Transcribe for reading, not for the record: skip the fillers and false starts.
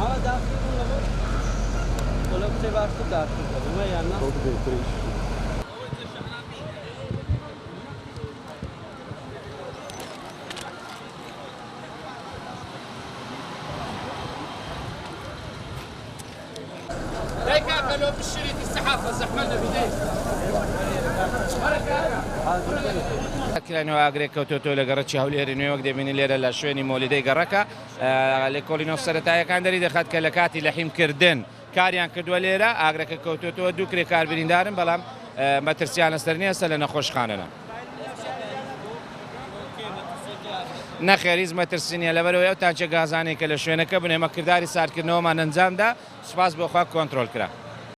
Ama dağıtıyor bunu mu? Ola bir şey varsa dağıtıyor. Ama yanına. هيك لو بالشريط السحافه زحمنا بدايه کلانەوە ئاگرێک کەوتۆ لە گەڕەکی هەولێری نوێ وەک دەبینی لێرە لە شوێنی مۆلیدەی گەڕەکە لە کۆلینۆف سەرەتایەکان دەری دەخات کە لە کاتی لە حیمکردن کاریان کردووە لێرە ئاگرەکە کەوتۆتەوە دوو کرێ کاربیریندارن بەڵام مەترسیان لەسەر نییە سە لە نەخۆشخانەنە نەخێریز مەترسینیە لەبەرەوەی ئەو تاچە گازانێکە لە شوێنەکە بنێمە کردداری ساردکردنەوەمان ئەنجامدا سوپاس بۆخوا کۆنتترۆل کرا.